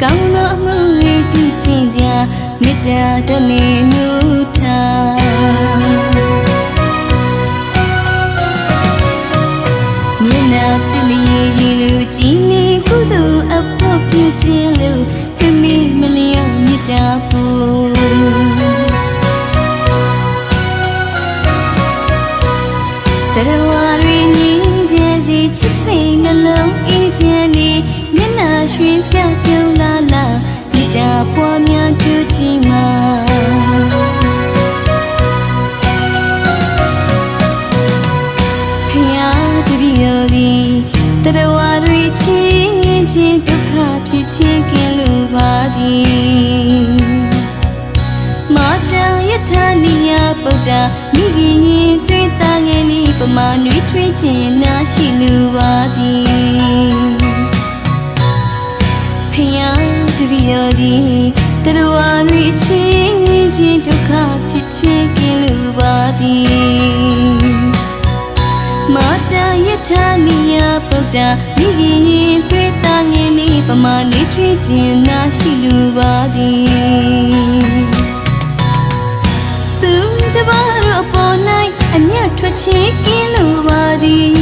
ကောင်းသောအမှုလေးပြုကျင့်ကြမေတ္တာတနေနုထားမျက်နှာတလျေရည်လူကြည်နေကုသိုလ်အဖို့ပြုခြင်းလို့ခမိမလျော့မေတ္တာဖို့တရဝရီညီကျဲစီချစ်စိတ်နှလုံးအေးချမ်းနေမျက်နှာရွှင်ပြပြုံးလာလာမေတ္တာပွားများကြွကြည်မှာဖျားတပည့်တော်သည်တရဝရီချင်းချင်းဒုက္ခဖြစ်ခြင်းကင်းလို့ပါသည်မာတာယထာနိယပုဒ္ဒါမိခင်ရင်သွေးသားငယ်လေးပမာနွေးထွေးခြင်းနာရှိလူပါသည်ဖျားတပည့်တော်သည်တရဝရီချင်းချင်းဒုက္ခဖြစ်ခြင်းကင်းလို့ပါသည်မာတာယထာနိယပုဒ္ဒါမိခင်ရင်သွေးသားငယ်လေးပမာနွေးထွေးခြင်းနာရှိလူပါသည်တပါးတော့ပေါ်၌အမြတ်ထွက်ခြင်းကင်းလို့ပါသည်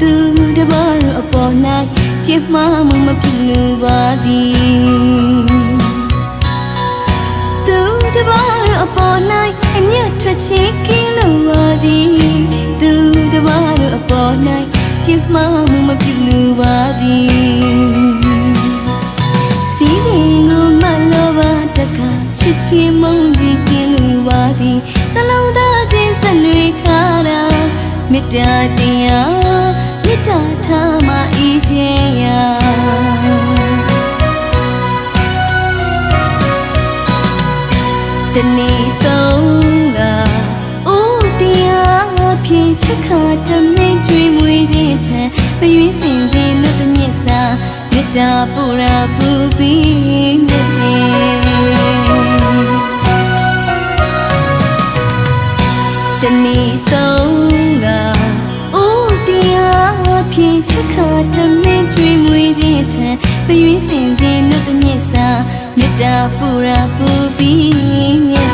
သူတပါးတော့ပေါ်၌ပြစ်မှားမှုမဖြစ်လို့ပါသည်သူတပါးတော့ပေါ်၌အမြတ်ထွက်ခြင်းကင်းလို့ပါသည်သူတပါးတော့ပေါ်၌ပြစ်မှားမှုမဖြစ်လို့ပါသည်စီစဉ်ကိုမလိုပါတကချစ်ချင်းမုန်းခြင်းကင်းလို့ပါသည်နှလုံးသားချင်းဆက်နွေထားတာမေတ္တာတရားမေတ္တာထားမှအေးချမ်းရာတနေ့သုံးကအိုးတရားဖြင့်ချစ်ခါတမင်းကျွေးမွေးခြင်းထံမရွေးစင်စေလို့တညစ်စာမေတ္တာပူရာပူပြီးမြတ်တနေ့သုံးကအိုးတရားဖြင့်ချစ်ခါတမင်းကျွေးမွေးခြင်းထံမရွေးစင်စေလို့တညစ်စာမေတ္တာပူရာပူပြီးမြတ်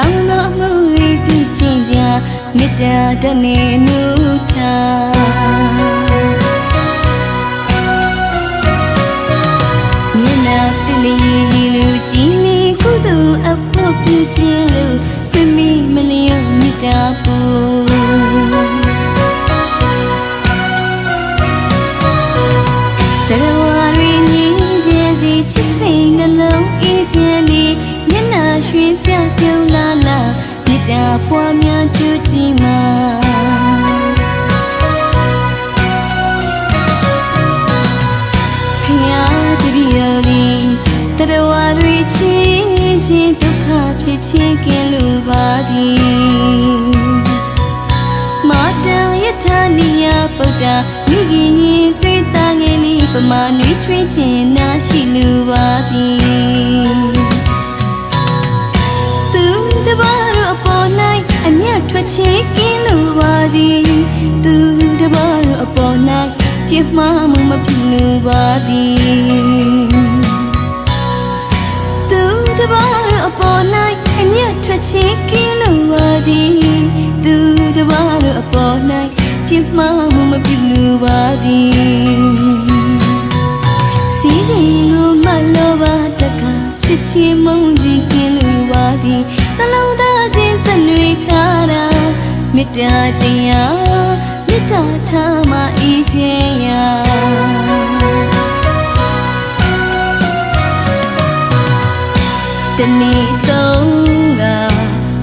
ကောင်းသောအမှုလေးပြုကျင့်ကြမေတ္တာတနေနုထားမျက်နှာတလျေရည်လူကြည်နေကုသိုလ်အဖို့ပြုခြင်းလို့ခမိမလျော့မေတ္တာဖို့တရဝရီညီကျဲစီချစ်စိတ်နှလုံးအေးချမ်းနေမျက်နှာရွှင်ပြပြုံးလာလာမေတ္တာပွားများကြွကြည်မှာဖျားတပည့်တော်သည်တရဝရီချင်းချင်းဒုက္ခဖြစ်ခြင်းကင်းလို့ပါသည်မာတာယထာနိယပုဒ္ဒါမိခင်ရင်သွေးသားငယ်လေးပမာနွေးထွေးခြင်းနာရှိလူပါသည်တပါးတော့ပေါ်၌အမြတ်ထွက်ခြင်းကင်းလို့ပါသည်သူတပါးတော့ပေါ်၌ပြစ်မှားမှုမဖြစ်လို့ပါသည်သူတပါးတော့ပေါ်၌အမြတ်ထွက်ခြင်းကင်းလို့ပါသည်သူတပါးတော့ပေါ်၌ပြစ်မှားမှုမဖြစ်လို့ပါသည်စီစဉ်ကိုမလိုပါတကချစ်ချင်းမုန်းခြင်းကင်းလို့ပါသည်နှလုံးသားချင်းဆက်နွေထားတာမေတ္တာတရားမေတ္တာထားမှအေးချမ်းရာတနေ့သုံးက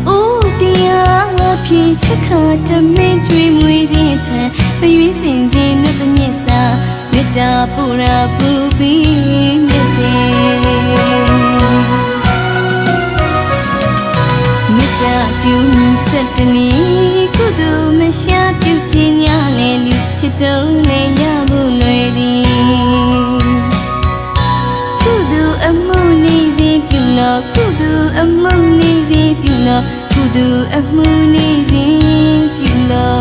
အိုးတရားဖြင့်ချစ်ခါတမင်းကျွေးမွေးခြင်းထံမရွေးစင်စေလို့တညစ်စာမေတ္တာပူရာပူပြီးမြတ်မေတ္တာကျူးဆက်တနည်းကုသိုလ်မရှာ ဖြစ်တုံးနဲ့ရဖို့လွယ်သည်ကုသိုလ်အမှုနေစေပြုလောကုသိုလ်အမှုနေစေပြုလောကုသိုလ်အမှုနေစေပြုလော